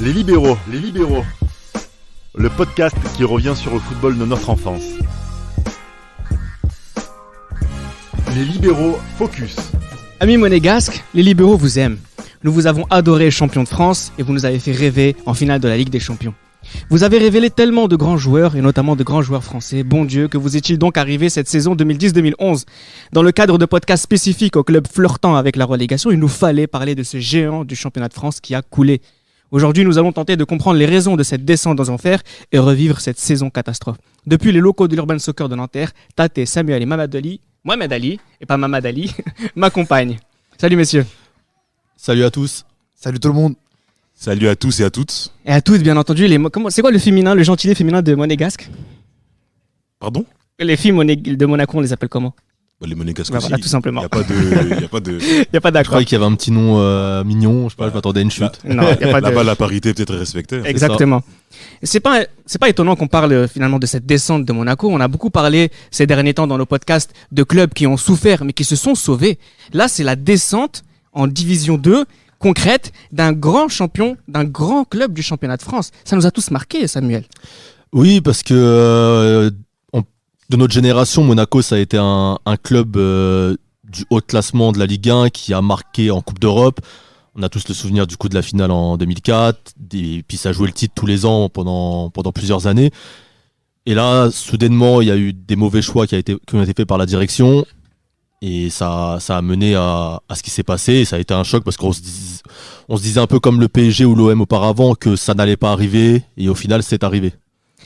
Les libéraux, le podcast qui revient sur le football de notre enfance. Les libéraux focus. Amis monégasques, les libéraux vous aiment. Nous vous avons adoré champion de France et vous nous avez fait rêver en finale de la Ligue des Champions. Vous avez révélé tellement de grands joueurs et notamment de grands joueurs français. Bon Dieu, que vous est-il donc arrivé cette saison 2010-2011 ? Dans le cadre de podcasts spécifiques au club flirtant avec la relégation, il nous fallait parler de ce géant du championnat de France qui a coulé. Aujourd'hui, nous allons tenter de comprendre les raisons de cette descente aux enfers et revivre cette saison catastrophe. Depuis les locaux de l'Urban Soccer de Nanterre, Tate, Samuel et Mohamed Ali, et pas Mamad Ali, m'accompagnent. Salut messieurs. Salut à tous. Salut tout le monde. Salut à tous et à toutes. Et à toutes, bien entendu. C'est quoi le féminin, le gentilé féminin de monégasque ? Pardon ? Les filles de Monaco, on les appelle comment ? Les monégasques Bah, aussi. voilà, tout simplement. Il n'y a pas de... Il n'y a pas Je d'accord. croyais qu'il y avait un petit nom mignon, je sais pas, je m'attendais à une chute. Non, il n'y a pas de... Là-bas, la parité peut être respectée. Exactement. C'est pas étonnant qu'on parle finalement de cette descente de Monaco. On a beaucoup parlé ces derniers temps dans nos podcasts de clubs qui ont souffert mais qui se sont sauvés. Là, c'est la descente en Division 2 concrète d'un grand champion, d'un grand club du championnat de France. Ça nous a tous marqués, Samuel. Oui, parce que de notre génération, Monaco, ça a été un club du haut classement de la Ligue 1 qui a marqué en Coupe d'Europe. On a tous le souvenir du coup de la finale en 2004, et puis ça a joué le titre tous les ans pendant plusieurs années. Et là, soudainement, il y a eu des mauvais choix qui ont été faits par la direction. Et ça a mené à ce qui s'est passé. Et ça a été un choc parce qu'on se disait un peu comme le PSG ou l'OM auparavant que ça n'allait pas arriver. Et au final, c'est arrivé.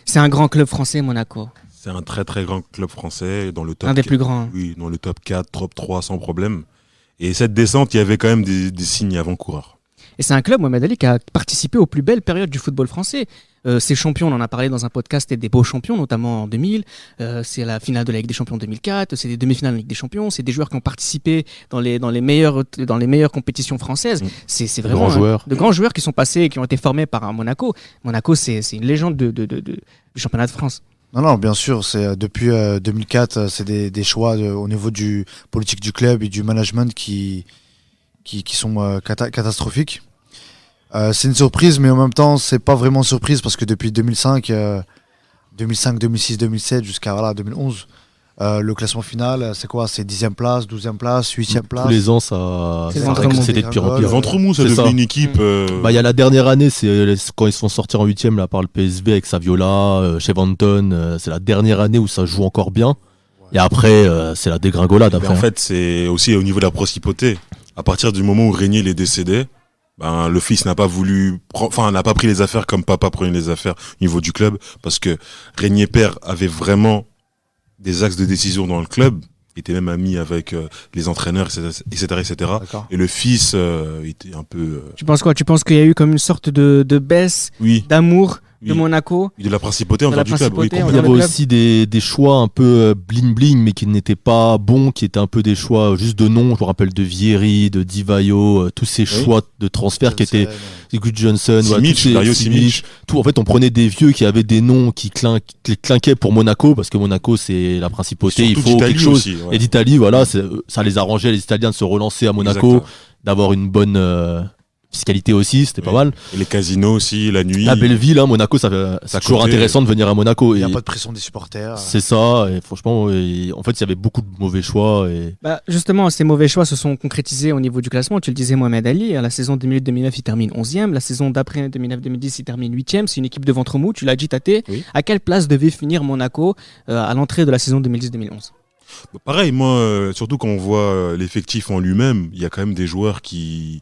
C'est un grand club français, Monaco. C'est un très très grand club français dans le top. Un des plus grands. Oui, dans le top 4, top 3 sans problème. Et cette descente, il y avait quand même des signes avant-coureurs. Et c'est un club, Mohamed Ali, qui a participé aux plus belles périodes du football français. Ces champions, on en a parlé dans un podcast, c'était des beaux champions, notamment en 2000. C'est la finale de la Ligue des Champions en 2004. C'est des demi-finales de la Ligue des Champions. C'est des joueurs qui ont participé dans les meilleures compétitions françaises. C'est vraiment de grands joueurs qui sont passés et qui ont été formés par un Monaco. Monaco, c'est une légende du championnat de France. Non, bien sûr, c'est depuis 2004, c'est des choix au niveau du politique du club et du management qui sont catastrophiques. C'est une surprise, mais en même temps, c'est pas vraiment une surprise parce que depuis 2005, 2006, 2007 jusqu'à 2011, le classement final, c'est quoi ? C'est 10e place, 12e place, 8e place. Tous les ans, ça c'était de pire en Le pire. ventre mou, ça devient une équipe. Il y a la dernière année, c'est quand ils se font sortir en 8e là, par le PSV avec Saviola, Chevanton. C'est la dernière année où ça joue encore bien. Et après, c'est la dégringolade. Après, en fait, c'est aussi au niveau de la principauté. À partir du moment où Régnier est décédé, le fils n'a pas pris les affaires comme papa prenait les affaires au niveau du club, parce que Régnier père avait vraiment des axes de décision dans le club, était même ami avec les entraîneurs, etc. D'accord. Et le fils était un peu... Tu penses quoi ? Tu penses qu'il y a eu comme une sorte de baisse d'amour de Monaco ? De la principauté envers du club. Oui, il y avait aussi des choix un peu bling-bling, mais qui n'étaient pas bons, qui étaient un peu des choix juste de nom. Je me rappelle de Vieri, de Divayo, tous ces choix de transfert qui étaient... Good Johnson, Simic. Tout. En fait, on prenait des vieux qui avaient des noms qui clinquaient pour Monaco, parce que Monaco, c'est la principauté. Il faut quelque chose. Aussi, ouais. Et d'Italie, voilà, ça les arrangeait, les Italiens, de se relancer à Monaco, Exactement. d'avoir une bonne fiscalité aussi, c'était pas mal. Et les casinos aussi, la nuit. La belle ville, Monaco, c'est toujours intéressant de venir à Monaco. Il n'y a pas de pression des supporters. C'est ça, et franchement, en fait, il y avait beaucoup de mauvais choix. Justement, ces mauvais choix se sont concrétisés au niveau du classement. Tu le disais, Mohamed Ali, à la saison 2008-2009, il termine 11e. La saison d'après, 2009-2010, il termine 8e. C'est une équipe de ventre mou, tu l'as dit, Tate. Oui. À quelle place devait finir Monaco à l'entrée de la saison 2010-2011 ? Pareil, moi, surtout quand on voit l'effectif en lui-même, il y a quand même des joueurs qui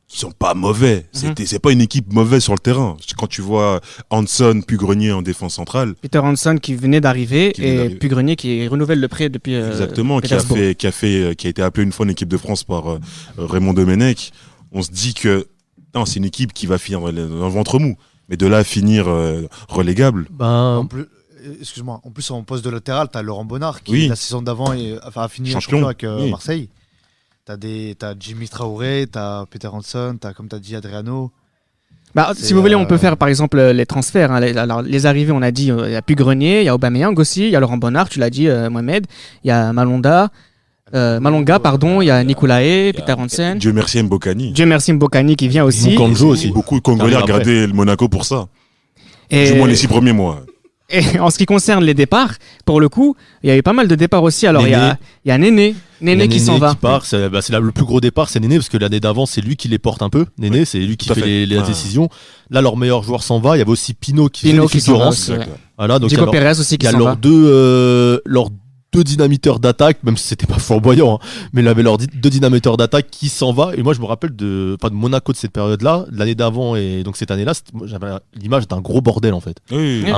sont pas mauvais. C'est pas une équipe mauvaise sur le terrain. Quand tu vois Hanson, Pugrenier en défense centrale. Peter Hanson qui venait d'arriver et Pugrenier qui renouvelle le prêt depuis. Exactement, qui a été appelé une fois en équipe de France par Raymond Domenech. On se dit que non, c'est une équipe qui va finir dans le ventre mou. Mais de là à finir relégable. Excuse-moi, en plus en poste de latéral, t'as Laurent Bonnard qui la saison d'avant a fini champion avec Marseille. T'as Jimmy Traoré, t'as Peter Hanson, comme t'as dit Adriano. Si vous voulez, on peut faire par exemple les transferts. Alors, les arrivées, on a dit, il y a Pugrenier, il y a Aubameyang aussi, il y a Laurent Bonnard, tu l'as dit, Mohamed, il y a Malonda. Malonga, pardon, il y a Nicolae, Peter Hansen. Dieu merci Mbokani. Dieu merci Mbokani qui vient aussi. Mukanjo aussi. Beaucoup de Congolais Arrive après. regardaient le Monaco pour ça. Et, Du moins les 6 premiers mois. et en ce qui concerne les départs, pour le coup, il y a eu pas mal de départs aussi. Alors il y a Néné qui s'en va. Qui part, c'est le plus gros départ, c'est Néné, parce que l'année d'avant, c'est lui qui les porte un peu. Néné, c'est lui qui tout à fait fait. les décisions. Là, leur meilleur joueur s'en va. Il y avait aussi Pino qui fait Pino les qui s'en va fulgurances. aussi, ouais. Voilà, donc Diego alors, Pérez aussi il qui y a s'en va. leurs deux dynamiteurs d'attaque, même si c'était pas flamboyant, hein, mais il avait leurs deux dynamiteurs d'attaque qui s'en va. Et moi, je me rappelle de Monaco de cette période-là, de l'année d'avant et donc cette année-là, moi, j'avais l'image d'un gros bordel en fait. Oui. Oui.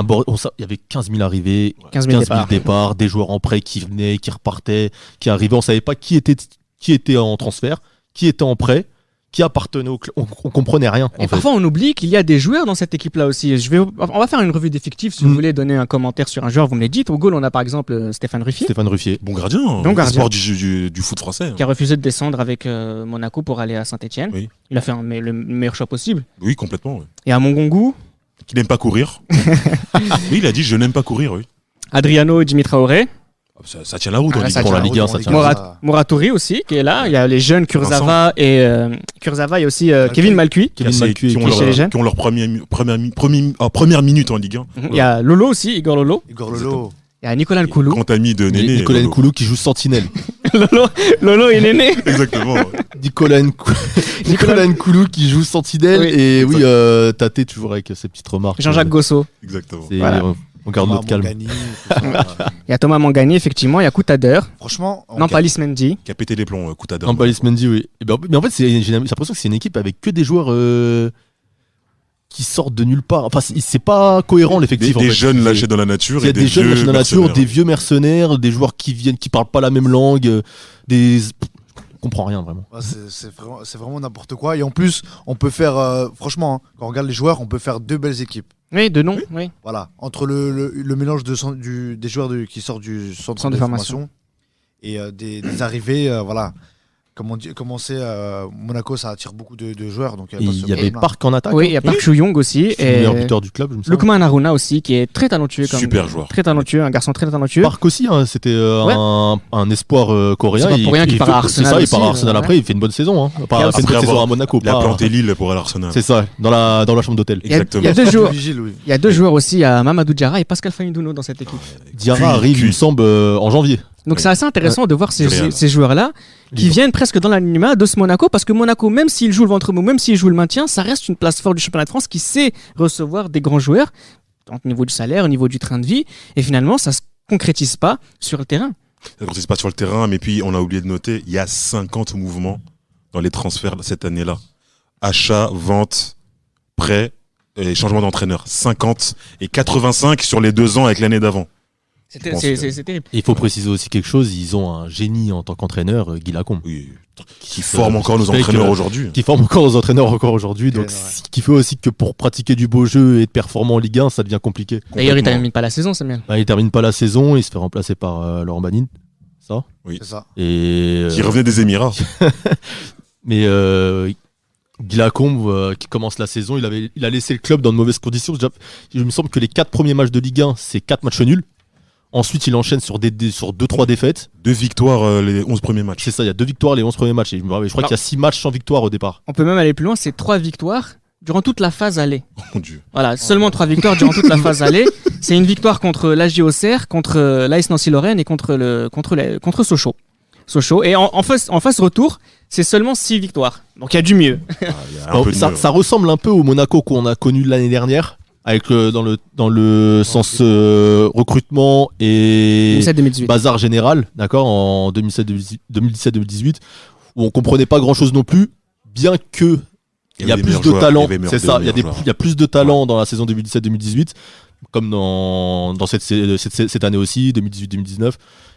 Il y avait 15 000 arrivées, 15 000 départs, des joueurs en prêt qui venaient, qui repartaient, qui arrivaient. On savait pas qui était en transfert, qui était en prêt, qui appartenait au club. On comprenait rien. Et parfois, on oublie qu'il y a des joueurs dans cette équipe-là aussi. On va faire une revue d'effectifs. Si vous voulez donner un commentaire sur un joueur, vous me le dites. Au goal, on a par exemple Stéphane Ruffier, Stéphane Ruffier. Bon gardien. Bon gardien. Espoir du foot français. qui a refusé de descendre avec Monaco pour aller à Saint-Etienne. Oui. Il a fait le meilleur choix possible. Oui, complètement. Ouais. Et à Mongongu, Qui n'aime pas courir. Oui, il a dit je n'aime pas courir. Oui. Adriano et Jimmy Traoré. Ça tient la route. Ah, on dit. ça pour tient la Ligue 1, ça tient. Moratori aussi, qui est là. Il y a les jeunes Kurzawa et aussi Kevin Malcuit. Kevin Qui Malcuit, ont qui est chez les jeunes. qui ont leur première minute en Ligue 1. Il y a Lolo aussi, Igor Lolo. Igor Lolo. Il y a Nicolas Nkoulou. Grand ami de Néné. Nicolas Lolo. Nkoulou qui joue Sentinelle. Lolo et Néné. Exactement. ouais. Nicolas Nkoulou qui joue Sentinelle. Oui. Et oui, Tate toujours avec ses petites remarques. Jean-Jacques Gosso. Exactement. Voilà. On garde notre calme. Mangani, tout ça. Il y a Thomas Mangani, effectivement. Il y a Koutader. Franchement, on- Nampalis Mendy. Qui a pété les plombs, Koutador. Nampalis Mendy, oui. Mais en fait, j'ai l'impression que c'est une équipe avec que des joueurs qui sortent de nulle part. Enfin, c'est pas cohérent l'effectif. Des en fait. jeunes lâchés dans la nature. Il y a et des jeunes vieux lâchés dans la nature, mercenaires. des vieux mercenaires, des joueurs qui parlent pas la même langue, on comprend rien vraiment. Ouais, c'est vraiment n'importe quoi. Et en plus, on peut faire, franchement, hein, quand on regarde les joueurs, on peut faire deux belles équipes. Oui, de nom. Oui. Voilà, entre le mélange des joueurs qui sortent du centre de de formation. formation et des arrivées, voilà. Comme on sait, Monaco, ça attire beaucoup de joueurs. Donc, Et pas il ce y avait problème-là. Park en attaque. Oui, il y a Park Chu-young aussi. C'est le Et meilleur buteur du club, je me souviens. Lukman Haruna aussi, qui est très talentueux. Super joueur. Très talentueux, un garçon très talentueux. Park aussi, hein, c'était un espoir coréen. C'est pas pour rien qu'il part à Arsenal C'est ça, il aussi, part à Arsenal ouais. après, il fait une bonne saison. Hein. Pas Après une bonne saison avoir- à Monaco. Il a pas- planté Lille pour aller à l'Arsenal. C'est ça, dans la chambre d'hôtel. Il y a Exactement. deux joueurs. Vigile, oui. Il y a deux joueurs aussi, il y a Mamadou Diarra et Pascal Fainduno dans cette équipe. Diarra arrive, il me semble, en janvier. Donc Oui. c'est assez intéressant de voir Du Real. ces joueurs-là qui Libre. viennent presque dans l'anonymat de ce Monaco, parce que Monaco, même s'il joue le ventre mou, même s'il joue le maintien, ça reste une place forte du championnat de France qui sait recevoir des grands joueurs au niveau du salaire, au niveau du train de vie, et finalement ça se concrétise pas sur le terrain. Ça ne consiste pas sur le terrain, mais puis on a oublié de noter, il y a 50 mouvements dans les transferts cette année-là. Achat, vente, prêt et changement d'entraîneur. 50 et 85 sur les 2 ans avec l'année d'avant. C'est Je pense que- c'est terrible. Et il faut préciser aussi quelque chose, ils ont un génie en tant qu'entraîneur, Guy Lacombe. Oui, qui forme encore nos fait entraîneurs que- aujourd'hui. Qui forme encore nos entraîneurs encore aujourd'hui. Donc, Ouais. ce qui fait aussi que pour pratiquer du beau jeu et être performant en Ligue 1, ça devient compliqué. D'ailleurs, il Complètement. termine pas la saison, Samuel. Bah, il termine pas la saison, il se fait remplacer par Laurent Banine. Ça. C'est ça. Et, Qui revenait des Émirats. mais Guy Lacombe, qui commence la saison, il a laissé le club dans de mauvaises conditions. Déjà, il me semble que les 4 premiers matchs de Ligue 1, c'est 4 matchs nuls. Ensuite, il enchaîne sur 2-3 défaites. 2 victoires les 11 premiers matchs. C'est ça, il y a 2 victoires les 11 premiers matchs. Et je crois qu'il y a 6 matchs sans victoire au départ. On peut même aller plus loin, c'est 3 victoires durant toute la phase aller. Oh mon Dieu. Voilà, seulement 3 victoires durant toute la phase aller. C'est une victoire contre l'AJ Auxerre, contre l'AS Nancy-Lorraine et contre Sochaux. Et en face retour, c'est seulement 6 victoires. Donc il y a du mieux. Ah, il y a un Alors, peu de ça, mieux. ça ressemble un peu au Monaco qu'on a connu l'année dernière, avec dans le sens recrutement et 2017-2018. bazar général, d'accord, en 2017-2018, où on comprenait pas grand chose non plus, bien que il y a avait des plus meilleurs de joueurs, talent, il y avait c'est ça, il y a meilleurs joueurs. il y a plus de talent dans la saison 2017-2018, comme dans cette année aussi, 2018-2019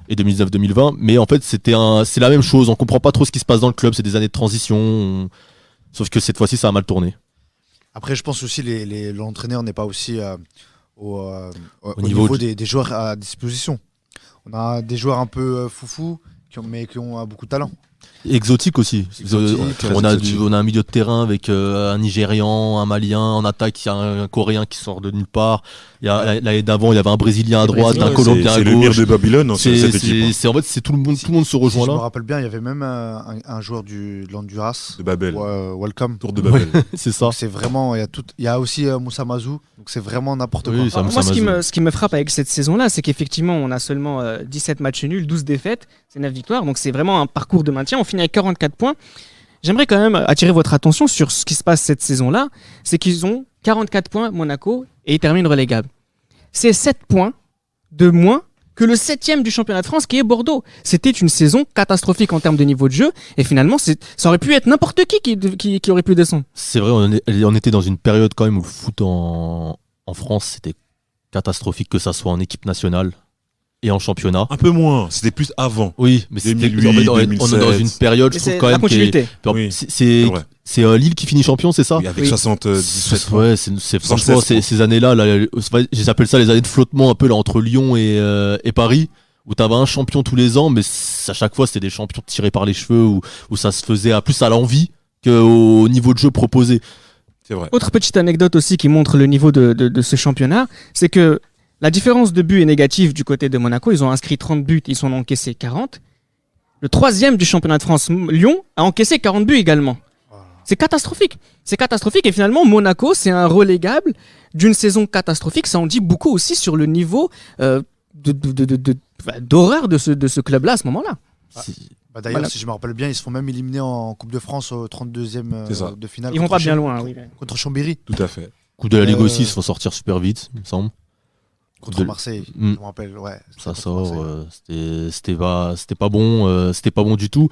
et 2019-2020, mais en fait c'est la même chose, on comprend pas trop ce qui se passe dans le club, c'est des années de transition, sauf que cette fois-ci ça a mal tourné. Après, je pense aussi l'entraîneur n'est pas aussi au niveau niveau des joueurs à disposition. On a des joueurs un peu foufous, mais qui ont beaucoup de talent. Exotique aussi. très On a exotique. on a un milieu de terrain avec un Nigérian, un Malien, en attaque il y a un Coréen qui sort de nulle part. L'année d'avant il y avait un Brésilien à droite, un Ouais, Colombien à c'est le mire gauche. de Babylone, hein, cette équipe. hein. C'est en fait c'est tout le monde se rejoint Si je me là. rappelle bien, il y avait même un joueur de l'Honduras, De Babel. Welcome. Tour de Babel. C'est ça. Donc c'est vraiment, il y a aussi Moussa Mazou, donc c'est vraiment n'importe Oui, quoi. ça me- Moi, Mazou. ce qui me frappe avec cette saison-là, c'est qu'effectivement, on a seulement 17 matchs nuls, 12 défaites, c'est 9 victoires. Donc, c'est vraiment un parcours de maintien. On finit avec 44 points. J'aimerais quand même attirer votre attention sur ce qui se passe cette saison-là. C'est qu'ils ont 44 points, Monaco, et ils terminent relégables. C'est 7 points de moins que le 7e du championnat de France, qui est Bordeaux. C'était une saison catastrophique en termes de niveau de jeu. Et finalement, ça aurait pu être n'importe qui aurait pu descendre. C'est vrai, on était dans une période quand même où le foot en France c'était catastrophique, que ça soit en équipe nationale et en championnat. Un peu moins, c'était plus avant. Oui, mais c'était 2008, en fait, on est dans 2007. une période, je Et trouve c'est quand la même, qui est- continuité. Oui, c'est c'est vrai. c'est Lille qui finit champion, c'est ça? Oui, avec Oui. 77 points. Ouais, c'est franchement 76 ces années-là, j'appelle ça les années de flottement un peu là entre Lyon et Paris, où t'avais un champion tous les ans, mais à chaque fois c'était des champions tirés par les cheveux, où ça se faisait plus à l'envie qu'au niveau de jeu proposé. C'est vrai. Autre petite anecdote aussi qui montre le niveau de ce championnat, c'est que la différence de but est négative du côté de Monaco. Ils ont inscrit 30 buts, ils en ont encaissé 40. Le 3e du championnat de France, Lyon, a encaissé 40 buts également. C'est catastrophique. C'est catastrophique. Et finalement, Monaco, c'est un relégable d'une saison catastrophique. Ça en dit beaucoup aussi sur le niveau d'horreur de ce club-là à ce moment-là. Bah, d'ailleurs, Voilà. si je me rappelle bien, ils se font même éliminer en Coupe de France au 32e C'est ça. de finale. Ils vont contre pas bien Cham- loin. Oui. Contre Chambéry, Tout à fait. Coup de la Ligue Euh, aussi, ils se font sortir super vite, il me semble. contre De- Marseille. Mm. Je me rappelle, ouais. Ça C'était contre sort, Marseille. c'était pas bon, c'était pas bon du tout.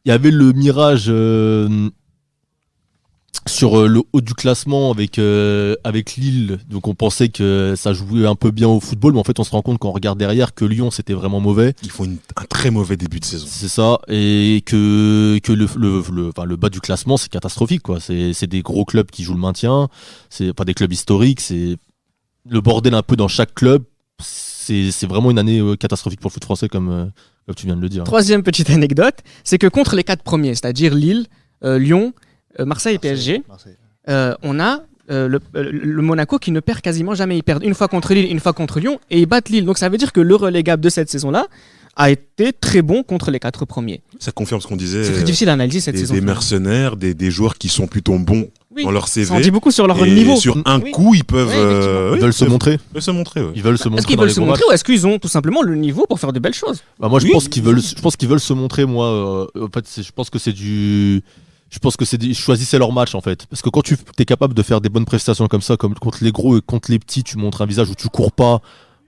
Il y avait le mirage sur le haut du classement avec Lille, donc on pensait que ça jouait un peu bien au football, mais en fait on se rend compte quand on regarde derrière que Lyon c'était vraiment mauvais, Ils font un très mauvais début de saison. c'est ça, et que le bas du classement c'est catastrophique quoi. C'est des gros clubs qui jouent le maintien, c'est pas des clubs historiques, c'est le bordel un peu dans chaque club. C'est vraiment une année catastrophique pour le foot français comme tu viens de le dire. 3e petite anecdote, c'est que contre les 4 premiers, c'est-à-dire Lille, Lyon, Marseille et PSG, Marseille. on a le Monaco qui ne perd quasiment jamais. Ils perdent une fois contre Lille, une fois contre Lyon et ils battent Lille. Donc ça veut dire que le relégable de cette saison-là a été très bon contre les 4 premiers. Ça confirme ce qu'on disait. C'est très difficile à analyser cette saison. Des mercenaires, des joueurs qui sont plutôt bons Oui, dans leur ça en CV. dit beaucoup sur leur Et niveau. sur un Oui. coup, ils peuvent, Oui, effectivement. Ils veulent se montrer. Ils veulent se montrer. Ouais. Ils veulent se Est-ce montrer qu'ils dans veulent les se gros montrer matchs. ou est-ce qu'ils ont tout simplement le niveau pour faire de belles choses? Bah, moi, je Oui. pense qu'ils veulent se montrer. Moi, en fait, je pense que c'est du. Je pense que ils choisissaient leur match en fait. Parce que quand tu es capable de faire des bonnes prestations comme ça, comme contre les gros et contre les petits, tu montres un visage où tu cours pas,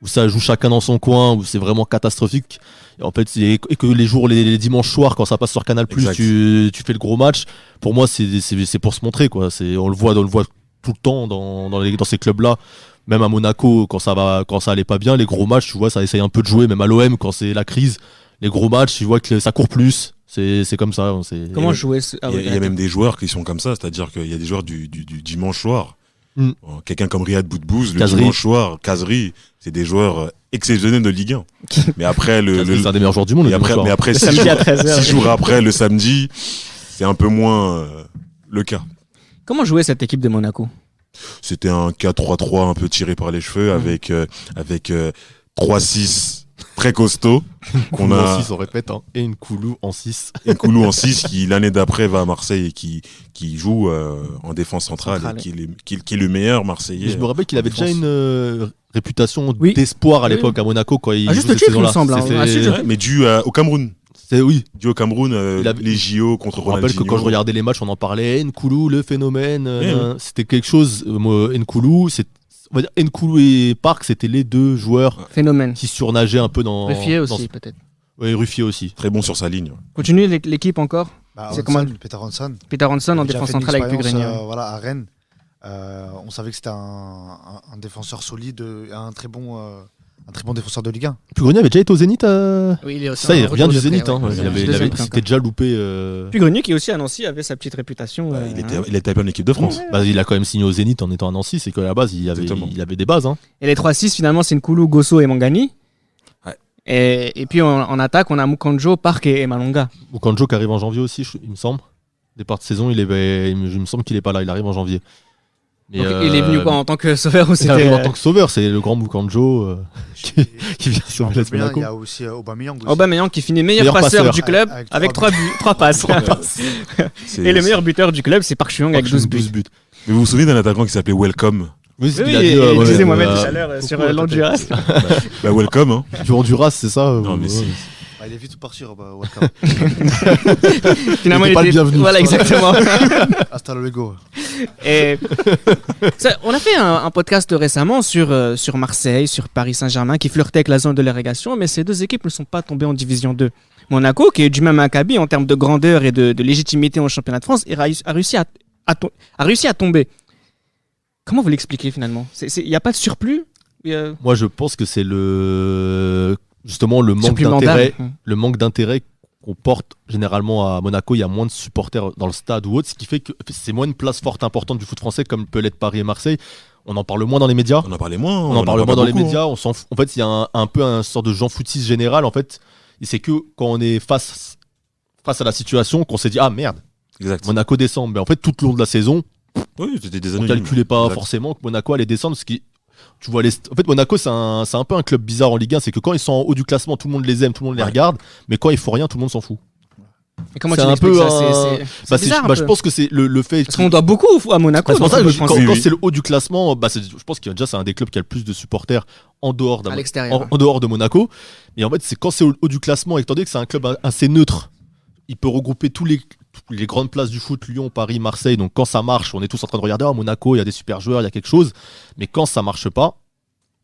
où ça joue chacun dans son coin, où c'est vraiment catastrophique. Et en fait, et que les dimanches soirs, quand ça passe sur Canal+, Exact. tu fais le gros match. Pour moi, c'est pour se montrer quoi. On le voit tout le temps dans ces clubs-là. Même à Monaco, quand ça allait pas bien, les gros matchs, tu vois, ça essaye un peu de jouer. Même à l'OM, quand c'est la crise, les gros matchs, tu vois que ça court plus. C'est comme ça. Comment Et- jouer Il y a même des joueurs qui sont comme ça, c'est-à-dire qu'il y a des joueurs du dimanche soir. Mm. Quelqu'un comme Riyad Boudbouz, le Kazri. dimanche soir, Kazri, c'est des joueurs exceptionnels de Ligue 1. Mais après, C'est un des meilleurs joueurs du monde. mais le après, dimanche mais soir. après Le 6 samedi jours, à 13h. 6 jours après, le samedi, c'est un peu moins le cas. Comment jouer cette équipe de Monaco? C'était un 4-3-3 un peu tiré par les cheveux avec 3-6 très costauds. qu'on Nkoulou en a 6, on répète, hein. Et Nkoulou en 6. Nkoulou en 6 qui l'année d'après va à Marseille et qui joue en défense centrale Centrale, et qui est le meilleur Marseillais. Je me rappelle qu'il en avait déjà défense. une réputation Oui. d'espoir à Oui, l'époque à Monaco quand il Ah, juste joue le cette titre, il me saison-là. semble, hein. C'était- Ah, si, je- Ouais, mais dû au Cameroun. Oui. Dû au Cameroun, Il avait- les JO Je contre me rappelle que Ronaldinho. quand je regardais les matchs, on en parlait. Nkoulou, le phénomène. Oui. C'était quelque chose. Nkoulou, on va dire Nkoulou et Park, c'était les deux joueurs Phénomène. qui surnageaient un peu dans. Ruffier dans aussi, ce- peut-être. Ouais, Ruffier aussi. Très bon sur sa ligne. Continue l'équipe encore. Bah, C'est Hanson, comment- Peter Hanson. Peter Hanson en Il avait déjà défense fait une centrale avec expérience, Pugrenier. voilà, à Rennes. On savait que c'était un défenseur solide, un très bon défenseur de Ligue 1. Pugrenier avait déjà été au Zénith. Oui, il est aussi Ça, un il retour revient du de prêt, Zénith. ouais. Hein. Ouais, Il deuxième avait prêt s'était encore. déjà loupé. Pugrenier qui aussi à Nancy avait sa petite réputation. Il était appelé en équipe de France. Bah, il a quand même signé au Zénith en étant à Nancy. C'est qu'à la base, il Exactement. avait des bases. Hein. Et les 3-6 finalement c'est Nkoulou, Gosso et Mangani. Ouais. Et puis en attaque, on a Mukanjo, Park et Malonga. Mukanjo qui arrive en janvier aussi, il me semble. Départ de saison, il me semble qu'il est pas là, il arrive en janvier. Mais Donc, il est venu quoi, en tant que sauveur ou il c'était arrive en tant que sauveur, c'est le grand Mukanjo qui vient sauver l'AS Il Monaco. y a aussi Aubameyang. Aussi. Aubameyang qui finit meilleur Meilleur passeur passeur. du club Avec avec trois 3 passes. C'est- Et le meilleur buteur du club, c'est Park Chung avec 12 buts. Mais vous vous souvenez d'un attaquant qui s'appelait Welcome? Oui, c'est ce Oui, qu'il a dit, et ouais, disait Mohamed euh, tout à l'heure sur coucou, l'Honduras. Bah, Welcome, hein. Du Honduras, c'est ça Non, mais si. Il est vite partir. Welcome. Finalement, Il était pas le bienvenu. Voilà, exactement. Hasta luego. Et on a fait un podcast récemment sur Marseille, sur Paris Saint-Germain, qui flirtait avec la zone de l'érégation, mais ces deux équipes ne sont pas tombées en division 2. Monaco, qui est du même acabit en termes de grandeur et de légitimité en championnat de France, a réussi à tomber. Comment vous l'expliquez finalement ? Il n'y a pas de surplus ? Moi, je pense que c'est justement le manque d'intérêt, le manque d'intérêt qu'on porte généralement à Monaco. Il y a moins de supporters dans le stade ou autre, ce qui fait que c'est moins une place forte importante du foot français comme peut l'être Paris et Marseille. On en parle moins dans les médias. On en parlait moins. On en parle moins dans les beaucoup, médias. On s'en fout. En fait, il y a un peu un sort de Jean Foutis général. En fait, et c'est que quand on est face à la situation qu'on s'est dit ah merde, Exact. Monaco descend. Mais en fait, tout le long de la saison, Oui, c'était des on années. calculait pas forcément que Monaco allait descendre. Tu vois en fait, Monaco, c'est un peu un club bizarre en Ligue 1. C'est que quand ils sont en haut du classement, tout le monde les aime, tout le monde les regarde. Mais quand ils font rien, tout le monde s'en fout. Et comment C'est tu un l'expliques peu ça un- C'est bizarre, un je peu. pense que c'est le fait. Parce qu'on doit beaucoup à Monaco. C'est pour ça dans que le football quand, français. quand c'est le haut du classement, je pense que déjà c'est un des clubs qui a le plus de supporters en dehors, À l'extérieur. en dehors de Monaco. Et en fait, c'est quand c'est au haut du classement, étant donné que c'est un club assez neutre, il peut regrouper toutes les grandes places du foot, Lyon, Paris, Marseille. Donc quand ça marche, on est tous en train de regarder, Monaco, il y a des super joueurs, il y a quelque chose. Mais quand ça marche pas,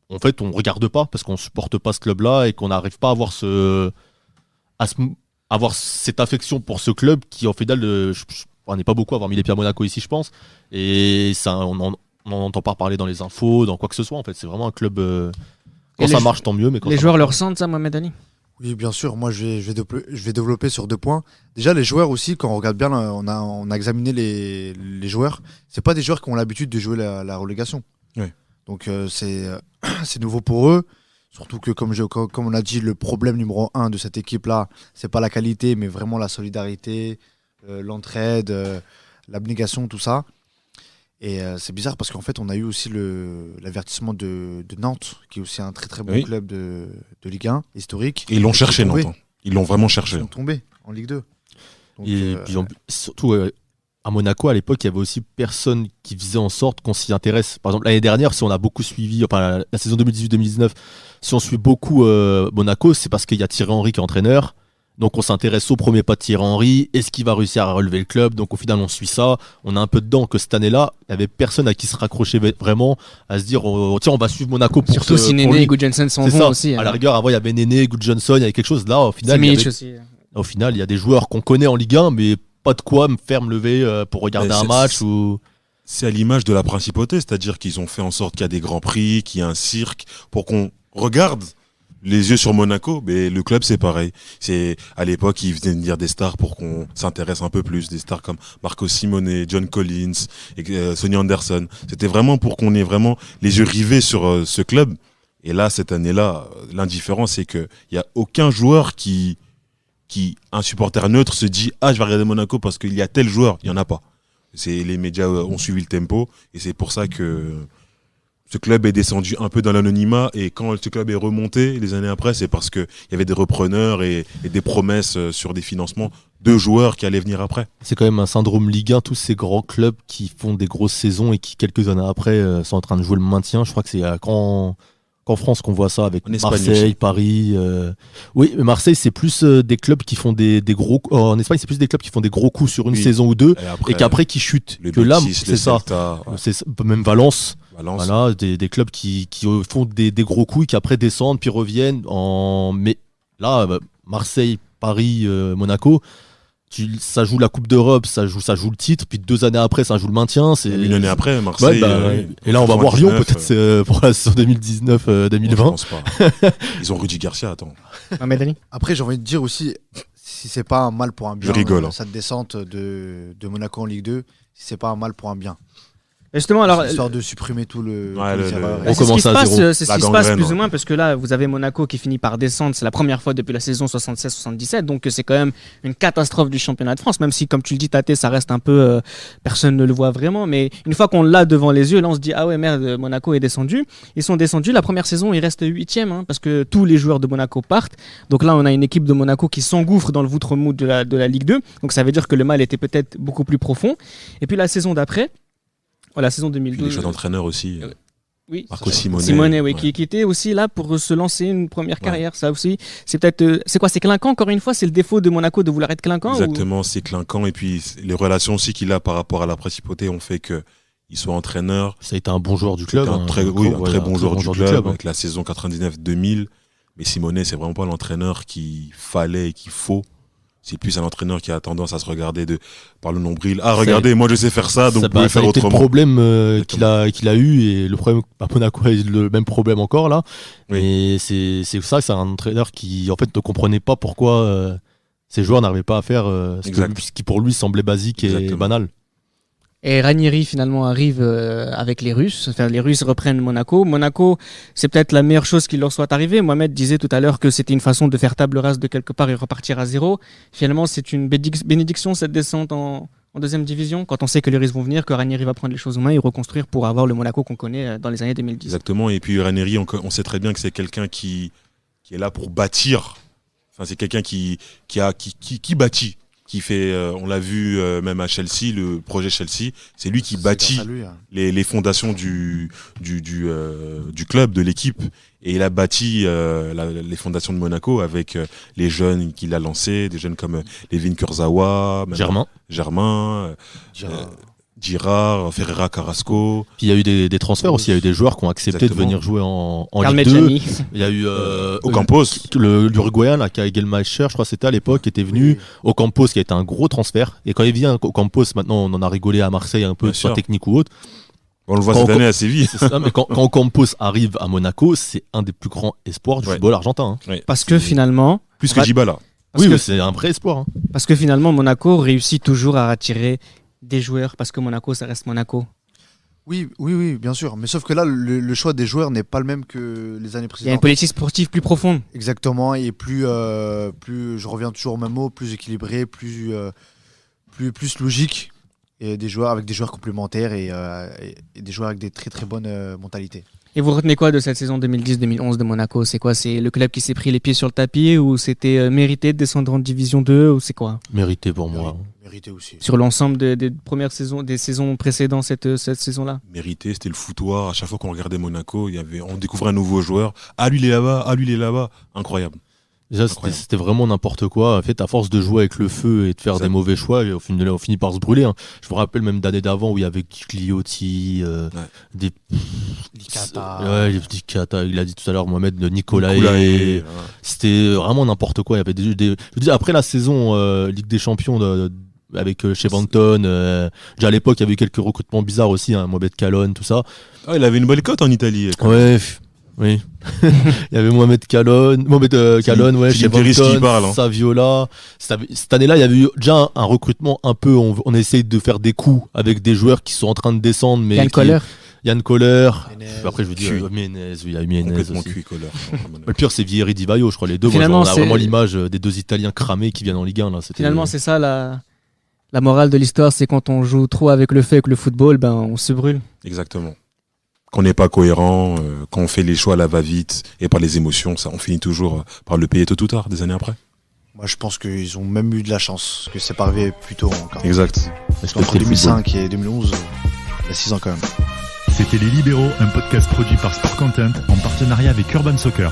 en fait, on regarde pas parce qu'on supporte pas ce club-là et qu'on n'arrive pas à avoir cette affection pour ce club qui, en final, on n'est pas beaucoup à avoir mis les pieds à Monaco ici, je pense. Et ça, on n'en entend pas parler dans les infos, dans quoi que ce soit. En fait, c'est vraiment un club. Quand Et ça les marche, tant mieux. Mais quand Les ça joueurs marche le pas- ressentent, ça, Mohamed Ali ? Oui, bien sûr. Moi, je vais développer sur 2 points. Déjà, les joueurs aussi, quand on regarde bien, on a examiné les joueurs. C'est pas des joueurs qui ont l'habitude de jouer la relégation. Oui. Donc, c'est nouveau pour eux. Surtout que, comme on a dit, le problème numéro 1 de cette équipe-là, c'est pas la qualité, mais vraiment la solidarité, l'entraide, l'abnégation, tout ça. Et c'est bizarre parce qu'en fait, on a eu aussi l'avertissement de Nantes, qui est aussi un très très bon Oui. club de Ligue 1, historique. Et ils l'ont Ils cherché, sont tombés. Nantes. Ils l'ont vraiment Ils cherché. sont tombés en Ligue 2. Donc, Et puis, surtout, à Monaco, à l'époque, il y avait aussi personne qui faisait en sorte qu'on s'y intéresse. Par exemple, l'année dernière, si on a beaucoup suivi, enfin, la saison 2018-2019, si on suit beaucoup Monaco, c'est parce qu'il y a Thierry Henry qui est entraîneur. Donc, on s'intéresse au premier pas de Thierry Henry. Est-ce qu'il va réussir à relever le club ? Donc, au final, on suit ça. On a un peu dedans que cette année-là, il n'y avait personne à qui se raccrocher vraiment, à se dire, tiens, on va suivre Monaco pour Surtout si pour Néné lui. et Gudjonsen s'en C'est vont ça. aussi. À la rigueur, avant, il y avait Néné, Gudjonson, il y avait quelque chose. Là, au final, Simic aussi. au final, il y a des joueurs qu'on connaît en Ligue 1, mais pas de quoi me faire me lever pour regarder Mais un match ou. C'est à l'image de la principauté, c'est-à-dire qu'ils ont fait en sorte qu'il y a des grands prix, qu'il y a un cirque, pour qu'on regarde les yeux sur Monaco. Mais le club, c'est pareil. C'est à l'époque, ils venaient venir des stars pour qu'on s'intéresse un peu plus, des stars comme Marco Simone, John Collins, et, Sonny Anderson. C'était vraiment pour qu'on ait vraiment les yeux rivés sur ce club. Et là, cette année-là, l'indifférence, c'est que il y a aucun joueur qui un supporter neutre se dit je vais regarder Monaco parce qu'il y a tel joueur. Il y en a pas. Les médias ont suivi le tempo et c'est pour ça que ce club est descendu un peu dans l'anonymat. Et quand ce club est remonté les années après, c'est parce qu'il y avait des repreneurs et des promesses sur des financements de joueurs qui allaient venir après. C'est quand même un syndrome Ligue 1, tous ces grands clubs qui font des grosses saisons et qui, quelques années après, sont en train de jouer le maintien. Je crois que c'est qu'en France qu'on voit ça avec En Espagne Marseille, aussi. Paris. Oui, mais Marseille, c'est plus des clubs qui font des gros. En Espagne, c'est plus des clubs qui font des gros coups sur une Oui. saison ou deux Et après, et qu'après qui chutent. le Que là, Betis, c'est le ça. Celta, ouais, C'est même Valence. Valence. Voilà, des clubs qui font des gros coups et qui après descendent puis reviennent. Mais là, Marseille, Paris, Monaco, ça joue la Coupe d'Europe, ça joue le titre, puis 2 années après, ça joue le maintien. C'est Une année après, Marseille. et là, on va voir Lyon 99, peut-être pour la saison 2019-2020. je pense pas. Ils ont Rudy Garcia, attends. Mohamed Ali ? Après, j'ai envie de dire aussi, si c'est pas un mal pour un bien, Je rigole, hein. cette descente de Monaco en Ligue 2, si c'est pas un mal pour un bien. Justement, alors, histoire de supprimer tout le. Ouais, toutes les erreurs. On c'est ce qui commence se à passe, zéro. c'est ce La qui se passe gangrène, plus ou ouais. moins parce que là, vous avez Monaco qui finit par descendre. C'est la première fois depuis la saison 76-77, donc c'est quand même une catastrophe du championnat de France. Même si, comme tu le dis, Tate, ça reste un peu, personne ne le voit vraiment. Mais une fois qu'on l'a devant les yeux, là, on se dit ah ouais merde, Monaco est descendu. Ils sont descendus. La première saison, ils restent 8e parce que tous les joueurs de Monaco partent. Donc là, on a une équipe de Monaco qui s'engouffre dans le ventre-mou de la Ligue 2. Donc ça veut dire que le mal était peut-être beaucoup plus profond. Et puis la saison d'après. La saison Puis 2012. les choix d'entraîneur aussi. Oui, Marco Simone. Simone, oui, Ouais. qui était aussi là pour se lancer une première carrière. Ça aussi, c'est peut-être. C'est quoi? C'est clinquant, encore une fois? C'est le défaut de Monaco de vouloir être clinquant? Exactement, c'est clinquant. Et puis les relations aussi qu'il a par rapport à la principauté ont fait qu'il soit entraîneur. Ça a été un bon joueur du club. Un très, hein. oui, un Voilà, très bon joueur du club, hein. avec la saison 99-2000. Mais Simone, c'est vraiment pas l'entraîneur qu'il fallait et qu'il faut. C'est plus un entraîneur qui a tendance à se regarder par le nombril. Ah, regardez, moi je sais faire ça, donc vous pouvez ça faire a été le autrement. problème qu'il a eu, et le problème à Monaco a eu le même problème encore là. Oui. Et c'est ça, c'est un entraîneur qui en fait ne comprenait pas pourquoi ses joueurs n'arrivaient pas à faire ce qui pour lui semblait basique et Exactement. banal. Et Ranieri finalement arrive avec les Russes. Enfin, les Russes reprennent Monaco. Monaco, c'est peut-être la meilleure chose qui leur soit arrivée. Mohamed disait tout à l'heure que c'était une façon de faire table rase de quelque part et repartir à zéro. Finalement, c'est une bénédiction cette descente en deuxième division, quand on sait que les Russes vont venir, que Ranieri va prendre les choses en main et reconstruire pour avoir le Monaco qu'on connaît dans les années 2010. Exactement. Et puis Ranieri, on sait très bien que c'est quelqu'un qui est là pour bâtir. Enfin, c'est quelqu'un qui bâtit. Qui fait, on l'a vu même à Chelsea, le projet Chelsea, c'est lui qui bâtit grâce à lui, hein. les fondations du club, de l'équipe, et il a bâti les fondations de Monaco avec les jeunes qu'il a lancés, des jeunes comme Levin Kurzawa, même Germain, Girard, Ferreira Carrasco. Puis il y a eu des transferts aussi, il y a eu des joueurs qui ont accepté de venir jouer en Carl Ligue 2. Medjani. Il y a eu Ocampos. l'Uruguayen, là, qui a Gelmacher, je crois que c'était à l'époque, qui était venu. Ocampos, qui a été un gros transfert. Et quand il vient, Ocampos, maintenant on en a rigolé à Marseille un peu, Bien soit sûr. technique ou autre. On le voit Quand cette année à Séville. C'est ça, mais quand Ocampos arrive à Monaco, c'est un des plus grands espoirs du football argentin. Hein. Ouais. Parce que finalement, Plus que Dybala. parce Oui, que- mais c'est un vrai espoir. Hein. parce que finalement, Monaco réussit toujours à attirer des joueurs parce que Monaco, ça reste Monaco. Oui, bien sûr. Mais sauf que là, le choix des joueurs n'est pas le même que les années Il y a une précédentes. politique sportive plus profonde. Exactement, et plus, je reviens toujours au même mot, plus équilibré, plus logique, et avec des joueurs complémentaires et des joueurs avec des très très bonnes mentalités. Et vous retenez quoi de cette saison 2010-2011 de Monaco? C'est quoi? C'est le club qui s'est pris les pieds sur le tapis ou c'était mérité de descendre en division 2 ou c'est quoi? Mérité pour moi. Mérité aussi. Sur l'ensemble des premières saisons, des saisons précédentes, cette saison-là? Mérité, c'était le foutoir. À chaque fois qu'on regardait Monaco, on découvrait un nouveau joueur. Ah, lui, il est là-bas. Ah, lui, il est là-bas. Incroyable. Déjà, Incroyable. c'était vraiment n'importe quoi. En fait, à force de jouer avec le feu et de faire Exact. des mauvais choix, on finit par se brûler. Hein. Je vous rappelle même d'années d'avant où il y avait Gliotti, des Licata. Ouais, les petits Kata, il a dit tout à l'heure Mohamed de Nicolas. Nicolas, C'était vraiment n'importe quoi. Il y avait je dis, après la saison Ligue des Champions avec chez Banton, déjà à l'époque il y avait eu quelques recrutements bizarres aussi, hein, Mohamed Calonne, tout ça. Ah, il avait une belle cote en Italie. Ouais, oui. Il y avait Mohamed Calonne, ouais, chez Philippe Viris qui Banton, parle, hein. Saviola. Cette année-là, il y avait eu déjà un recrutement un peu. On essaye de faire des coups avec des joueurs qui sont en train de descendre, mais Yann Koller. Après, je vous dis Ménez, il y a eu Ménez Complètement aussi. cuit, Koller. Le pire, c'est Vieri Di Vaio, je crois, les deux. Finalement, Moi, on a c'est- vraiment l'image des deux Italiens cramés qui viennent en Ligue 1. Là. Finalement, c'est ça la morale de l'histoire, c'est quand on joue trop avec le fait avec le football, ben on se brûle. Exactement. Qu'on n'est pas cohérent, quand on fait les choix à la va-vite et par les émotions, ça, on finit toujours par le payer tôt ou tard, des années après. Moi, je pense qu'ils ont même eu de la chance, que c'est pas arrivé plus tôt encore. Exact. Entre 2005 et 2011, il y a 6 ans quand même. C'était Les Libéraux, un podcast produit par Sport Content en partenariat avec Urban Soccer.